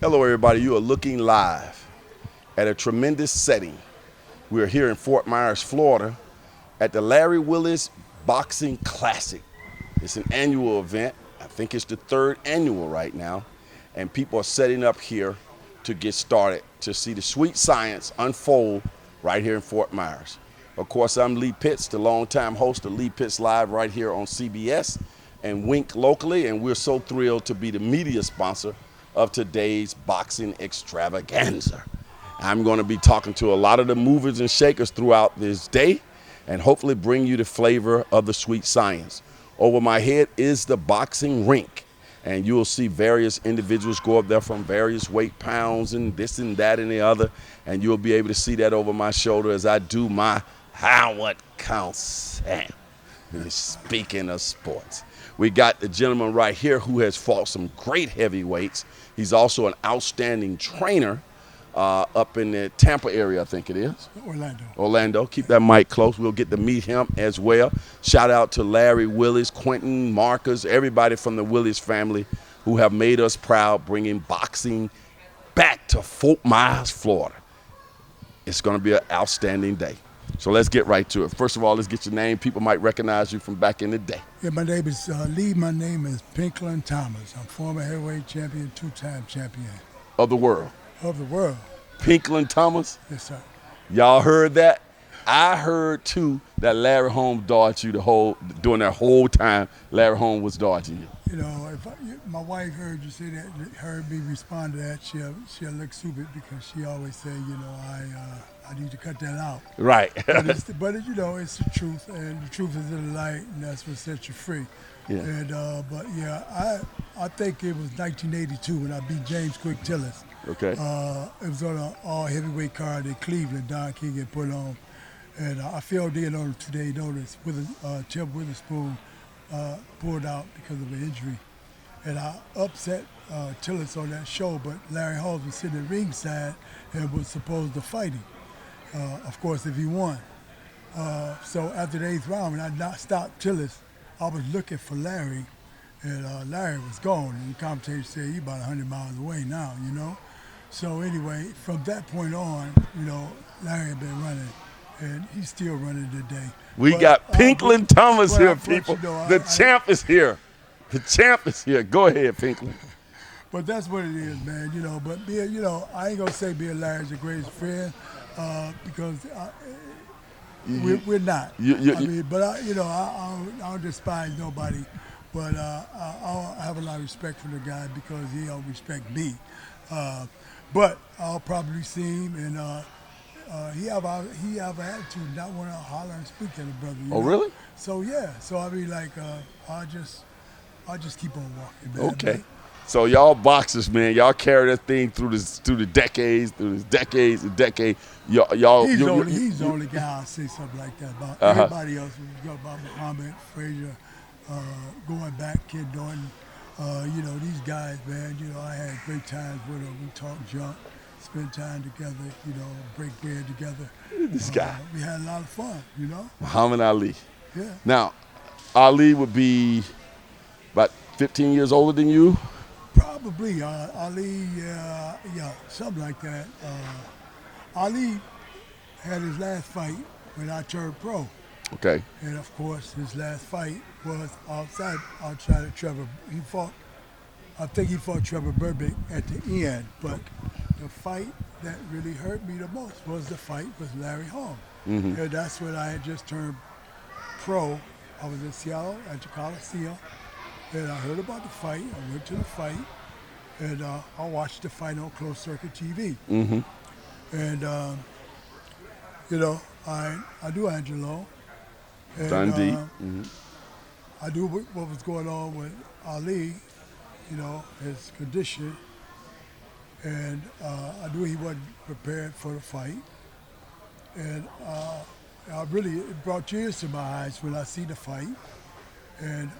Hello, everybody. You are looking live at a tremendous setting. We're here in Fort Myers, Florida, at the Larry Willis Boxing Classic. It's an annual event. I think it's the third annual right now. And people are setting up here to get started to see the sweet science unfold right here in Fort Myers. Of course, I'm Lee Pitts, the longtime host of Lee Pitts Live right here on CBS and Wink locally. And we're so thrilled to be the media sponsor of today's boxing extravaganza. I'm going to be talking to a lot of the movers and shakers throughout this day and hopefully bring you the flavor of the sweet science. Over my head is the boxing rink, and you'll see various individuals go up there from various weight pounds and this and that and the other, and you'll be able to see that over my shoulder as I do my Howard Counts Sam. Speaking of sports, we got the gentleman right here who has fought some great heavyweights. He's also an outstanding trainer up in the Tampa area, I think it is. Orlando. Keep that mic close. We'll get to meet him as well. Shout out to Larry Willis, Quentin, Marcus, everybody from the Willis family who have made us proud, bringing boxing back to Fort Myers, Florida. It's going to be an outstanding day. So let's get right to it. First of all, let's get your name. People might recognize you from back in the day. Yeah, my name is Lee. My name is Pinklon Thomas. I'm former heavyweight champion, two-time champion. Of the world. Of the world. Pinklon Thomas? Yes, sir. Y'all heard that? I heard, too, that Larry Holmes dodged you during that whole time Larry Holmes was dodging you. You know, if my wife heard you say that, heard me respond to that, she'll look stupid because she always say, you know, I need to cut that out. Right. but you know, it's the truth, and the truth is in the light, and that's what sets you free. Yeah. And but yeah, I think it was 1982 when I beat James Quick Tillis. Okay. It was on an all heavyweight card in Cleveland. Don King had put on, and I filled in on 2 days notice with Chip Witherspoon pulled out because of an injury, and I upset Tillis on that show. But Larry Holmes was sitting at ringside and was supposed to fight him. Of course, if he won. So after the 8th round, when I stopped Tillis, I was looking for Larry, and Larry was gone. And the commentator said, he's about 100 miles away now, you know. So anyway, from that point on, you know, Larry had been running, and he's still running today. We got Pinklon Thomas here, people. The champ is here. The champ is here. Go ahead, Pinklon. But that's what it is, man, you know. But, you know, I ain't going to say being Larry's the greatest friend because we're not. But I don't despise nobody. But I have a lot of respect for the guy because he don't respect me. But I'll probably see him, and he have an attitude, not want to holler and speak at a brother. You know? Really? So yeah. So I mean, like, I'll just keep on walking, man. Okay. Man. So y'all boxers, man, y'all carry that thing through the decades and decades. He's the only guy I'll say something like that about. Everybody else was about Muhammad, Frazier, going back, Kid Norton. You know, these guys, man, you know, I had great times with them. We talked junk, spent time together, you know, break bread together. This guy. We had a lot of fun, you know. Muhammad Ali. Yeah. Now, Ali would be about 15 years older than you? Probably. Ali, yeah, something like that. Ali had his last fight when I turned pro. Okay. And of course, his last fight was outside of Trevor. I think he fought Trevor Burbank at the end. But the fight that really hurt me the most was the fight with Larry Holmes. Mm-hmm. And that's when I had just turned pro. I was in Seattle at the Coliseum, and I heard about the fight. I went to the fight, and I watched the fight on closed circuit TV. Mm-hmm. And you know, I do Angelo. And, Dundee. I knew what was going on with Ali, you know, his condition, and I knew he wasn't prepared for the fight. And it brought tears to my eyes when I see the fight. And,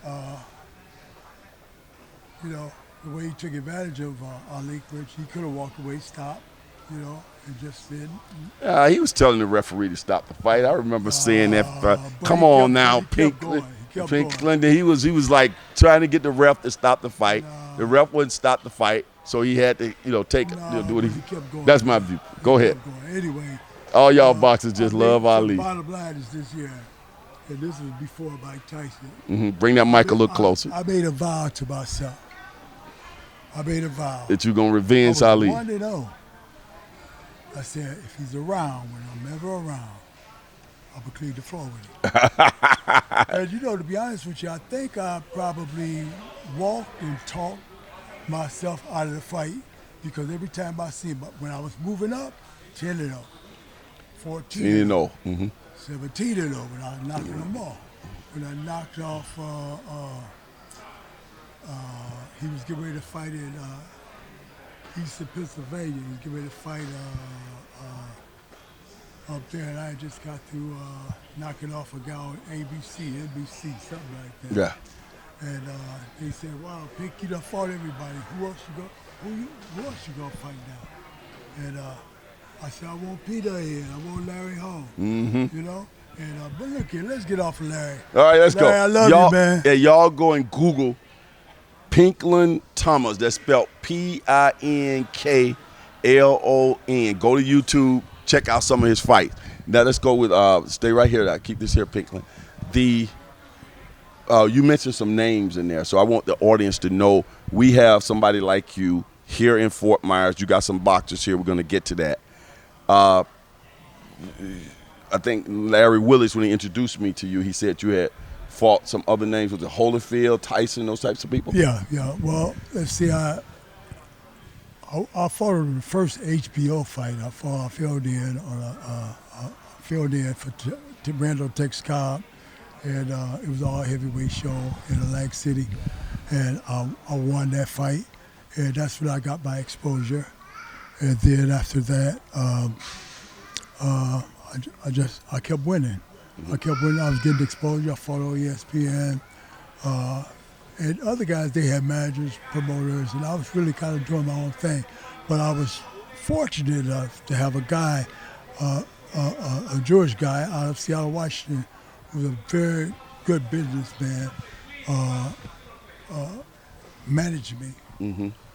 you know, the way he took advantage of Ali, which he could have walked away, stopped, you know, and just didn't. He was telling the referee to stop the fight. I remember seeing that. Come on now, Pinklon. Pinklon. He was like trying to get the ref to stop the fight. The ref wouldn't stop the fight, so he had to, take do what he kept going. That's my view. Go ahead. Kept going. Anyway, All y'all boxers just love Ali. The bottom line is this year, and this was before Mike Tyson. Bring that mic a little closer. I made a vow to myself. I made a vow that you're gonna revenge Ali. 1-0. I said, if he's around, when I'm never around, I'm gonna clean the floor with him. And to be honest with you, I think I probably walked and talked myself out of the fight because every time I see him, when I was moving up, 10-0, 14-0, 17-0 when I was knocking him off. When I knocked off, he was getting ready to fight in Eastern Pennsylvania. He was getting ready to fight up there, and I just got through knocking off a guy on ABC, NBC, something like that. Yeah. And they said, "Wow, Pink, you done fought everybody. Who else you gonna fight now?" And I said, "I want Peter in. I want Larry Hall." And but look here, let's get off of Larry. All right, let's Larry, go. I love you, man. Yeah, y'all go and Google Pinklon Thomas. That's spelled Pinklon. Go to YouTube. Check out some of his fights. Now let's go with stay right here. I keep this here, Pinklon. You mentioned some names in there, so I want the audience to know we have somebody like you here in Fort Myers. You got some boxers here. We're going to get to that. I think Larry Willis, when he introduced me to you, he said you had fought some other names. Was it Holyfield, Tyson, those types of people? Yeah. Well, let's see. I fought in the first HBO fight. I filled in for Randall Tex Cobb, and it was all heavyweight show in Atlantic City, and I won that fight, and that's when I got my exposure. And then after that, I kept winning. I kept winning. I was getting exposure. I fought on ESPN. And other guys, they had managers, promoters, and I was really kind of doing my own thing. But I was fortunate enough to have a guy, a Jewish guy out of Seattle, Washington, who was a very good businessman, manage me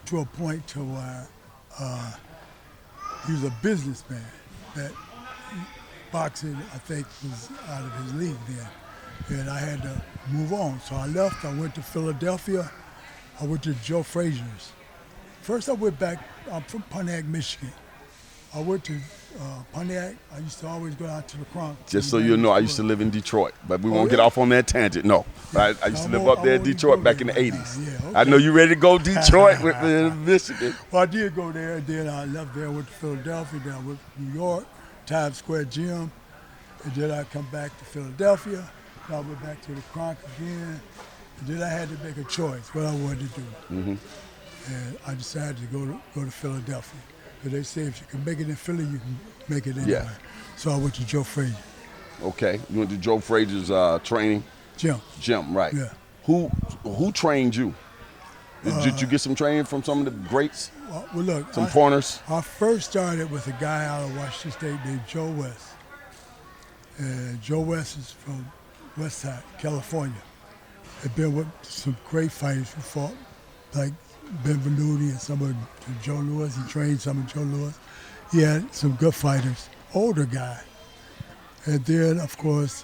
to a point to where he was a businessman that boxing, I think, was out of his league then. And I had to move on. So I left. I went to Philadelphia. I went to Joe Frazier's. First I went back. I'm from Pontiac, Michigan. I went to Pontiac. I used to always go out to the Bronx. Just so you know, I used to live in Detroit, but we won't get off on that tangent. No, I used to live up there in Detroit back in the 80s. Yeah, okay. I know you ready to go Detroit with Michigan. Well, I did go there, and then I left there, went to Philadelphia, then I went to New York, Times Square Gym, and then I come back to Philadelphia. I went back to the Bronx again, and then I had to make a choice what I wanted to do. And I decided to go to Philadelphia. Because they say if you can make it in Philly, you can make it anywhere. Yeah. So I went to Joe Frazier. Okay, you went to Joe Frazier's training? Gym, right. Yeah. Who trained you? Did you get some training from some of the greats? Well, look. Some corners? I first started with a guy out of Washington State named Joe West. And Joe West is from West Side, California. Had been with some great fighters who fought, like Ben Venuti and some of Joe Louis. He trained some of Joe Louis. He had some good fighters, older guy. And then, of course,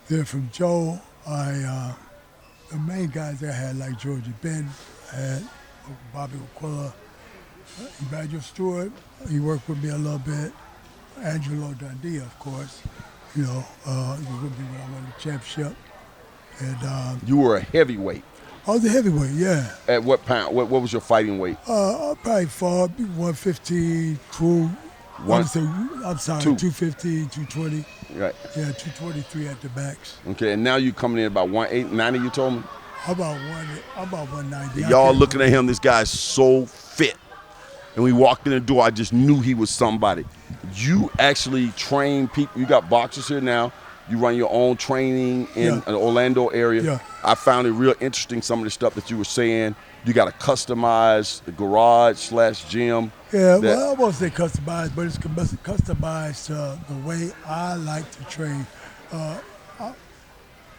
then from Joe, the main guys I had, like Georgie Ben, I had Bobby Aquila, Emmanuel Stewart. He worked with me a little bit. Angelo Dundee, of course. You know, he was with me when I won the championship. And you were a heavyweight. I was a heavyweight, yeah. At what pound? What was your fighting weight? I probably fought 115, I'm sorry, 215, 220. Right. Yeah, 223 at the max. Okay, and now you coming in about 190, you told me? About 190. Y'all looking at him, this guy's so fit. And we walked in the door, I just knew he was somebody. You actually train people. You got boxers here now. You run your own training in the Orlando area. Yeah. I found it real interesting, some of the stuff that you were saying. You got a customized garage/gym. Yeah, well, I won't say customized, but it's customized to the way I like to train.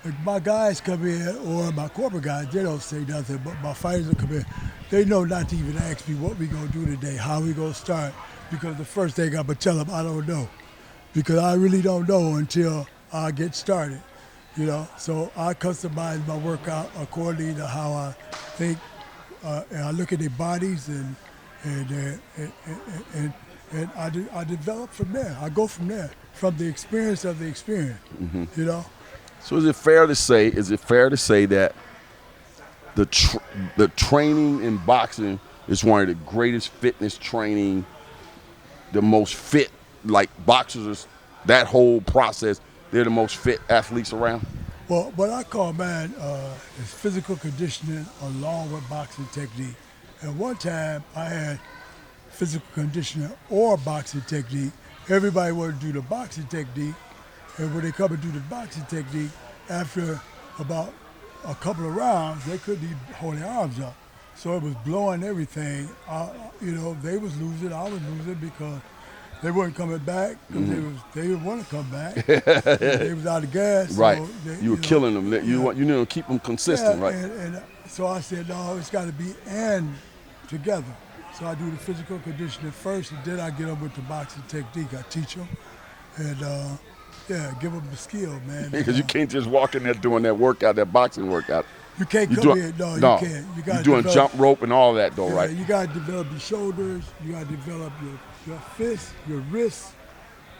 Like my guys come in, or my corporate guys, they don't say nothing, but my fighters will come in. They know not to even ask me what we going to do today, how we going to start, because the first thing I'm going to tell them, I don't know. Because I really don't know until I get started, you know. So I customize my workout according to how I think, and I look at their bodies, and I develop from there. I go from there, from the experience of the experience, you know. So is it fair to say that the training in boxing is one of the greatest fitness training, the most fit, like boxers, that whole process, they're the most fit athletes around? Well, what I call, man, is physical conditioning along with boxing technique. At one time, I had physical conditioning or boxing technique. Everybody wanted to do the boxing technique, and when they come and do the boxing technique, after about a couple of rounds, they couldn't even hold their arms up. So it was blowing everything. You know, they was losing, I was losing because they weren't coming back because they didn't want to come back. They was out of gas. Right. So they, you were killing them. You need to keep them consistent, right? And so I said, no, it's got to be and together. So I do the physical conditioning first, and then I get them with the boxing technique. I teach them, and give them the skill, man. Because you can't just walk in there doing that workout, that boxing workout. You can't come in. No, you can't. You got You're doing jump rope and all that, though, right? You got to develop your shoulders. You got to develop your fists, your wrists.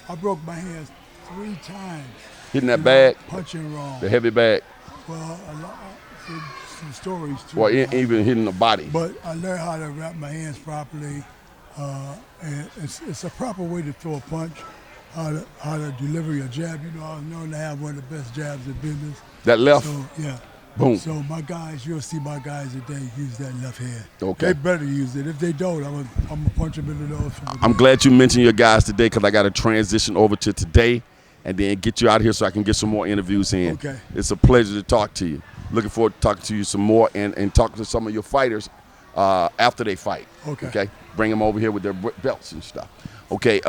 I broke my hands 3 times. Hitting that bag? Punching wrong. The heavy bag? Well, some stories, too. Well, even hitting the body. But I learned how to wrap my hands properly. And it's a proper way to throw a punch, how to deliver your jab. You know, I was known to have one of the best jabs in business. That left? So, yeah. Boom. So my guys, you'll see my guys today use that left hand. Okay. They better use it. If they don't, I'm going to punch them in the nose. I'm glad you mentioned your guys today because I got to transition over to today and then get you out here so I can get some more interviews in. Okay. It's a pleasure to talk to you. Looking forward to talking to you some more and talking to some of your fighters after they fight. Okay. Bring them over here with their belts and stuff. Okay.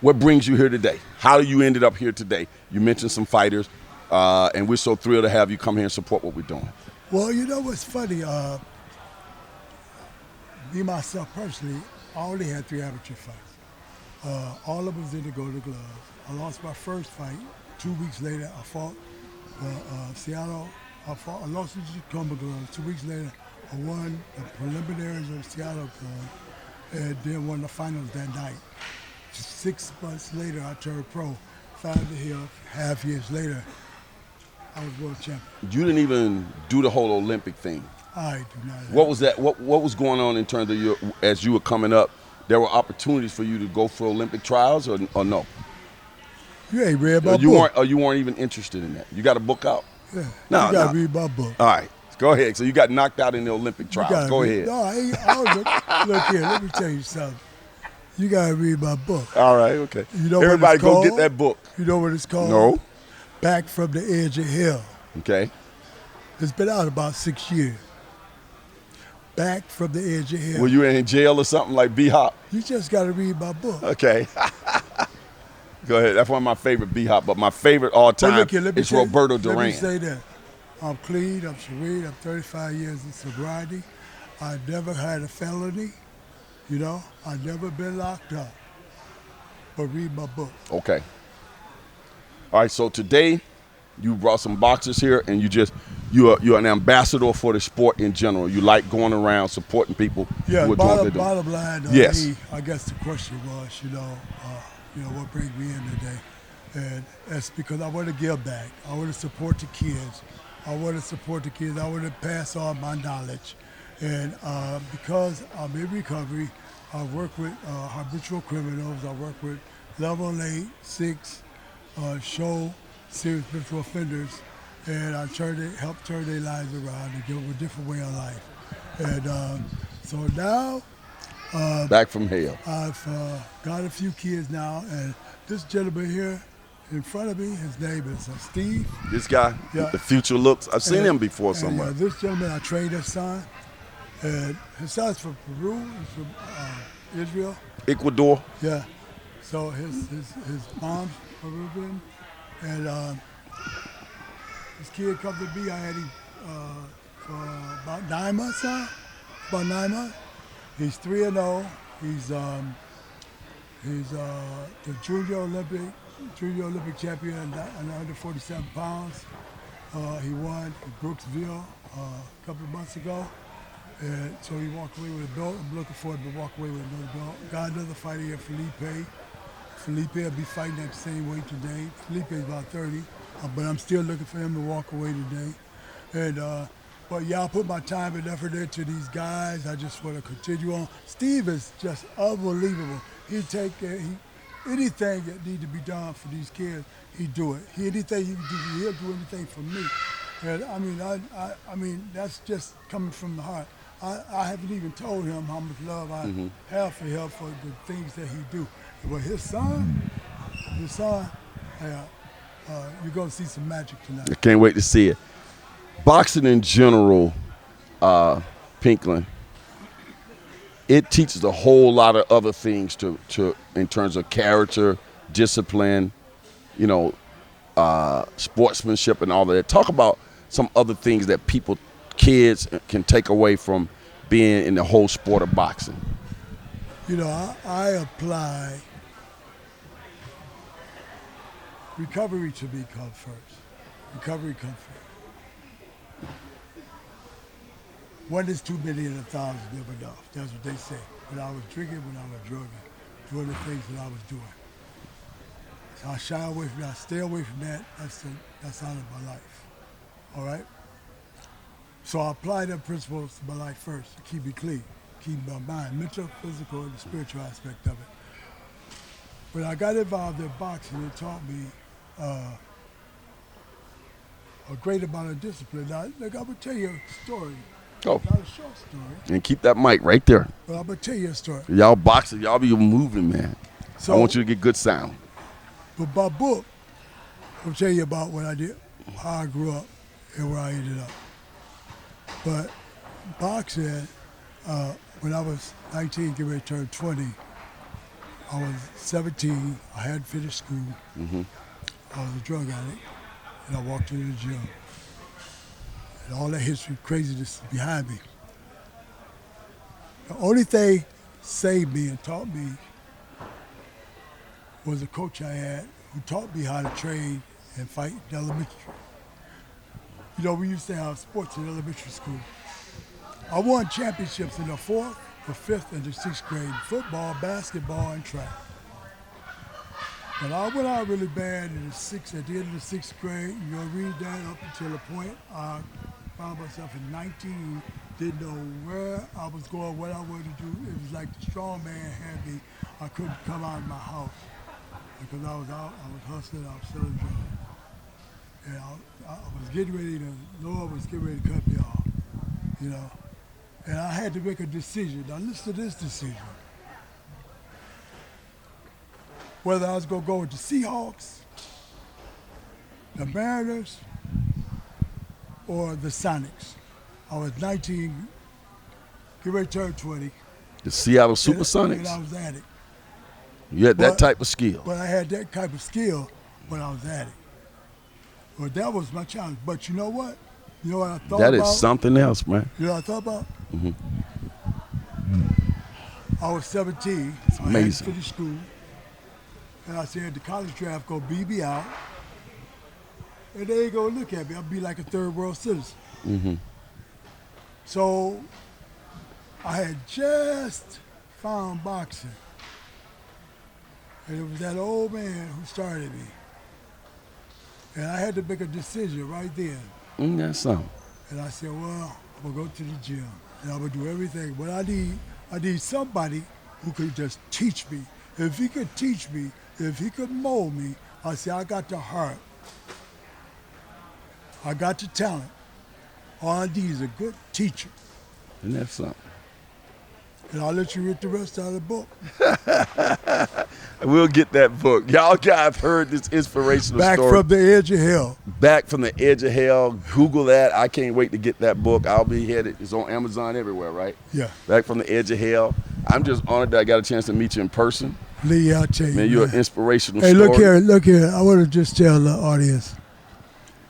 What brings you here today? How you ended up here today? You mentioned some fighters. And we're so thrilled to have you come here and support what we're doing. Well, you know what's funny? Me, myself, personally, I only had 3 amateur fights. All of them was in the Golden Gloves. I lost my first fight. 2 weeks later, I fought Seattle. I lost the Golden Gloves. 2 weeks later, I won the preliminaries of Seattle Club and then won the finals that night. 6 months later, I turned pro. 5.5 years later, I was world champion. You didn't even do the whole Olympic thing. I do not. What was that? What was going on in terms of as you were coming up? There were opportunities for you to go for Olympic trials, or no? You ain't read my book. You weren't even interested in that. You got a book out? Yeah. No, you got to read my book. All right, go ahead. So you got knocked out in the Olympic trials. Go ahead. No, look here. Let me tell you something. You got to read my book. All right, okay. You know Everybody what it's called? go get that book. You know what it's called? No. Back from the Edge of Hell. Okay. It's been out about 6 years. Back from the Edge of Hell. Were you in jail or something like B-Hop? You just got to read my book. Okay. Go ahead. That's one of my favorite B-Hop, but my favorite all time is Roberto Duran. Let me say that. I'm clean, I'm serene, I'm 35 years in sobriety. I never had a felony. You know, I've never been locked up. But read my book. Okay. All right, so today you brought some boxers here, and you're an ambassador for the sport in general. You like going around supporting people who are doing what they're doing. Bottom line, yes. I guess the question was, what brings me in today? And that's because I want to give back. I want to support the kids. I want to pass on my knowledge. And because I'm in recovery, I work with habitual criminals. I work with level 8, 6, show serious habitual offenders, and I help turn their lives around and give them a different way of life. And so now, back from hell. I've got a few kids now, and this gentleman here in front of me, his name is Steve. This guy, yeah. The future looks. I've seen him before somewhere. This gentleman, I trained his son. And his son's from Peru, he's from Israel. Ecuador. Yeah. So his mom's Peruvian. And This kid come to me. I had him for about 9 months now. About 9 months. He's 3-0. He's the junior Olympic champion under 47 pounds. He won in Brooksville a couple of months ago. And so he walked away with a belt. I'm looking forward to walk away with another belt. Got another fighter here, Felipe. Felipe will be fighting at the same weight today. Felipe is about 30, but I'm still looking for him to walk away today. And but yeah, I put my time and effort into these guys. I just want to continue on. Steve is just unbelievable. He take anything that need to be done for these kids, he do it. Anything he can do, he'll do anything for me. And I mean, that's just coming from the heart. I haven't even told him how much love I have for him for the things that he do. But his son, you're gonna see some magic tonight. I can't wait to see it. Boxing in general, Pinklon, it teaches a whole lot of other things to in terms of character, discipline, sportsmanship and all of that. Talk about some other things that kids can take away from being in the whole sport of boxing. I apply recovery to me come first. Recovery comes first. One is too many and 1,000 never enough. That's what they say. When I was drinking, when I was drugging, doing the things that I was doing. So I shy away from that. I stay away from that. That's out of my life. All right? So I apply them principles to my life first to keep me clean, keep my mind, mental, physical, and the spiritual aspect of it. When I got involved in boxing, it taught me a great amount of discipline. Now, look, I'm going to tell you a story. Oh. Not a short story. And keep that mic right there. But I'm going to tell you a story. Y'all boxing, y'all be moving, man. So, I want you to get good sound. But my book, I'll tell you about what I did, how I grew up, and where I ended up. But boxing, when I was 19, getting ready to turn 20, I was 17, I hadn't finished school. I was a drug addict, and I walked into the gym. And all that history, craziness behind me. The only thing saved me and taught me was a coach I had who taught me how to train and fight in elementary. We used to have sports in elementary school. I won championships in the 4th, the 5th, and the 6th grade, football, basketball, and track. But I went out really bad in at the end of the 6th grade. Read that up until the point I found myself in 19, didn't know where I was going, what I wanted to do. It was like the strong man had me. I couldn't come out of my house because I was out, I was hustling, I was selling drugs. And I was getting ready Lord was getting ready to cut me off, And I had to make a decision. Now listen to this decision. Whether I was going to go with the Seahawks, the Mariners, or the Sonics. I was 19, get ready to turn 20. The Seattle Supersonics? And I was at it. You had that type of skill. But I had that type of skill when I was at it. Well, that was my challenge. But you know what? You know what I thought about? That is something else, man. You know what I thought about? I was 17. It's amazing. I hadn't finished school. And I said, the college draft going to beat me out. And they ain't going to look at me. I'll be like a third world citizen. So I had just found boxing. And it was that old man who started me. And I had to make a decision right then. That's something. And I said, well, I'm going to go to the gym. And I'm going to do everything. But I need somebody who could just teach me. If he could teach me, if he could mold me, I said, I got the heart. I got the talent. All I need is a good teacher. And that's something. And I'll let you read the rest out of the book. We'll get that book. Y'all guys heard this inspirational Back story. Back from the Edge of Hell. Back from the Edge of Hell. Google that. I can't wait to get that book. I'll be headed. It's on Amazon everywhere, right? Yeah. Back from the Edge of Hell. I'm just honored that I got a chance to meet you in person. Lee, I'll tell you. Man, you're an inspirational story. Hey, look here. I want to just tell the audience.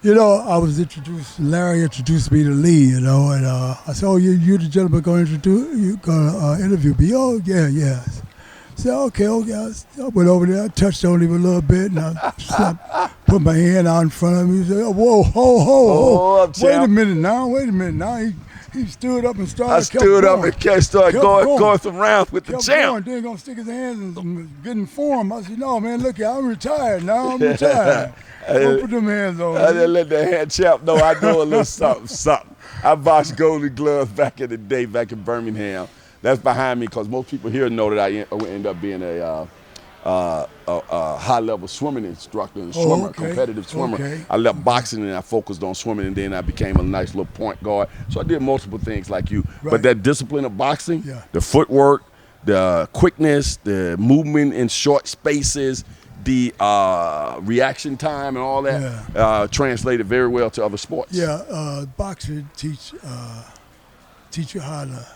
I was introduced. Larry introduced me to Lee. And I said, "Oh, you the gentleman going to interview me?" "Oh, yeah, yeah." I said, "Okay, okay." I went over there. I touched on him a little bit, and I put my hand out in front of him. He said, "Oh, whoa, ho, ho, Oh, up, ho! Wait a champ. minute now. Wait a minute now." He stood up and started. I stood up going, and started kept going some rounds with the kept champ. going. Then gonna stick his hands and get in form. I said, "No, man, look here. I'm retired now. I'm retired. Don't put them hands on I me." didn't let the hand champ know I know a little something. I boxed Golden Gloves back in the day, back in Birmingham. That's behind me because most people here know that I end up being a high-level swimming instructor and swimmer, Okay, competitive swimmer. okay, I left boxing and I focused on swimming, and then I became a nice little point guard. So I did multiple things like you. Right. But that discipline of boxing, Yeah. the footwork, the quickness, the movement in short spaces, the reaction time and all that translated very well to other sports. Yeah, boxing teach you how to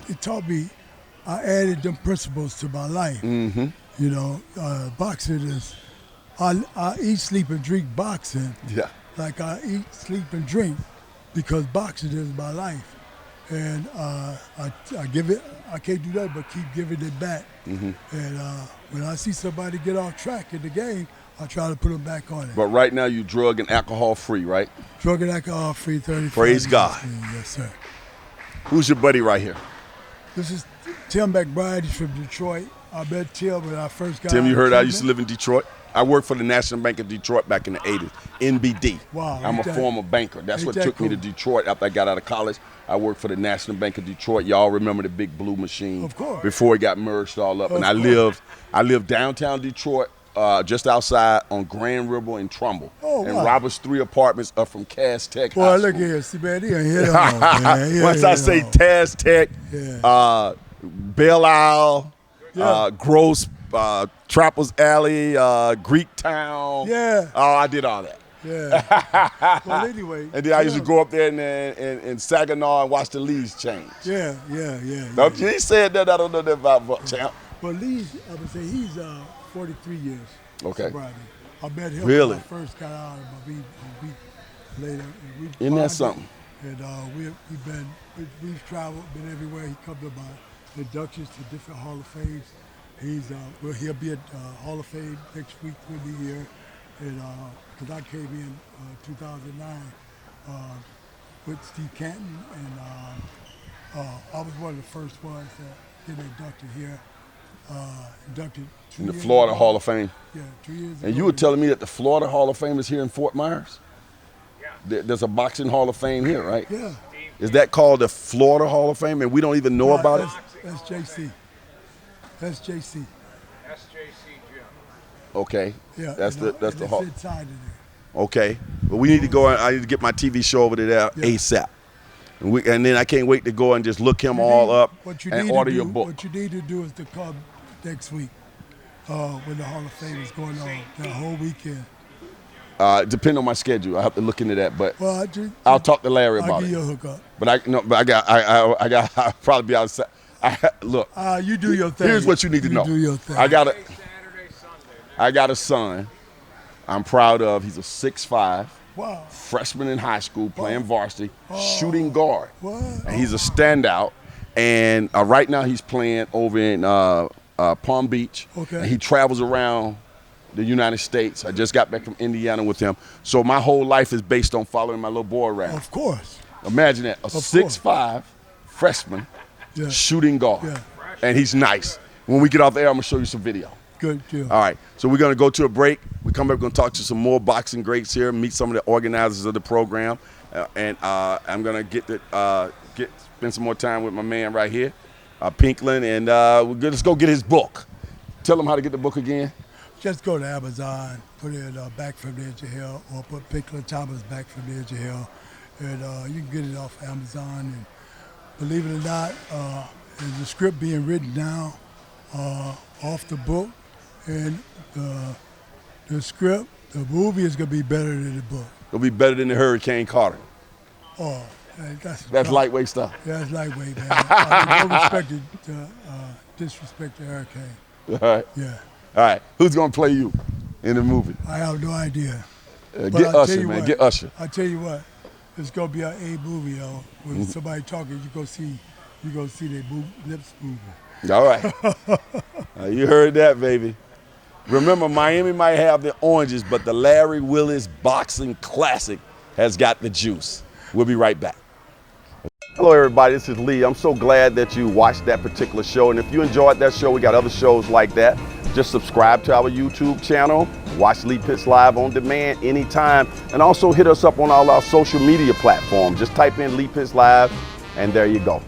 it taught me. I added them principles to my life. Mm-hmm. Boxing is. I eat, sleep, and drink boxing. Yeah. Like I eat, sleep, and drink, because boxing is my life, and I give it. I can't do that but keep giving it back. Mm-hmm. And when I see somebody get off track in the game, I try to put them back on it. But right now you drug and alcohol free, right? Drug and alcohol free, 35 Praise years God. clean. Yes, sir. Who's your buddy right here? This is Tim McBride. He's from Detroit. I met Tim when I first got Tim, you out heard of I used to treatment. live in Detroit. I worked for the National Bank of Detroit back in the 80s, NBD. Wow, I'm a ain't that- former banker. That's ain't what that took me to cool? Detroit after I got out of college. I worked for the National Bank of Detroit. Y'all remember the big blue machine? Of course. Before it got merged all up. Of And course. I lived downtown Detroit, just outside on Grand River and Trumbull. Oh, and wow. Robert's 3 apartments up from Cass Tech Boy, High look School. here, see, man, he ain't hit on, man. He Once ain't I hit say on. Taz Tech, Yeah. Belle Isle, Yeah. Gross, Trappers Alley, Greek Town. Yeah. Oh, I did all that. Yeah. Well, anyway. And then I used to yeah. go up there in Saginaw and watch the leaves change. Yeah, yeah, yeah. Don't you? He said that. I don't know that about champ. Well, Lee's, I would say he's 43 years. Okay. sobriety. I met him Really? when I first got out, but a week later. And we Isn't that bonded, something? And we've traveled, been everywhere. He come to my inductions to different Hall of Fames. He'll be at Hall of Fame next week with the year. And because I came in 2009 with Steve Canton, and I was one of the first ones that get inducted here. Inducted 2 In the years Florida ago. Hall of Fame. Yeah, 2 years ago. And you were telling me that the Florida Hall of Fame is here in Fort Myers? There's a boxing Hall of Fame here, right? Yeah. Is that called the Florida Hall of Fame and we don't even know about it? That's JC. That's JC. SJC Gym. Okay. Yeah. That's and, the and hall. it's inside of there. Okay. But we need to go. I need to get my TV show over there Yeah. ASAP. And then I can't wait to go and just look him all up and order your book. What you need to do is to come next week when the Hall of Fame is going on, the whole weekend. Depending on my schedule, I have to look into that. But Well, I'll talk to Larry I'll about give it. you a hookup. But I'll probably be outside. Look, You do your thing. here's what you need to know. do your thing. I got a Saturday, Sunday. I got a son I'm proud of. He's a 6'5", Wow. freshman in high school, playing varsity, shooting guard. What? And he's a standout. And right now he's playing over in Palm Beach. Okay. And he travels around the United States. I just got back from Indiana with him. So my whole life is based on following my little boy around. Of course. Imagine that, a course. 6'5" freshman Yeah. shooting guard. Yeah. And he's nice. When we get off the air, I'm going to show you some video. Good deal. All right, so we're going to go to a break. We come back, we're going to talk to some more boxing greats here, meet some of the organizers of the program. And I'm going to spend some more time with my man right here, Pinklon, and let's go get his book. Tell him how to get the book again. Just go to Amazon, put in Back from the Edge of Hell, or put Pinklon Thomas Back from the Edge of Hell, and you can get it off Amazon. And believe it or not, there's a script being written now off the book, and the script, the movie is going to be better than the book. It'll be better than the Hurricane Carter. Oh, That's lightweight stuff. Yeah, that's lightweight, man. I mean, no respect to disrespect to Hurricane. All right. Yeah. right, who's gonna play you in the movie? I have no idea. But Get I'll tell Usher, you man. what, Get Usher. I tell you what, it's gonna be an A movie though. When somebody talking, you gonna see their lips moving. All right. You heard that, baby. Remember, Miami might have the oranges, but the Larry Willis Boxing Classic has got the juice. We'll be right back. Hello, everybody. This is Lee. I'm so glad that you watched that particular show. And if you enjoyed that show, we got other shows like that. Just subscribe to our YouTube channel. Watch Lee Pitts Live on demand anytime. And also hit us up on all our social media platforms. Just type in Lee Pitts Live, and there you go.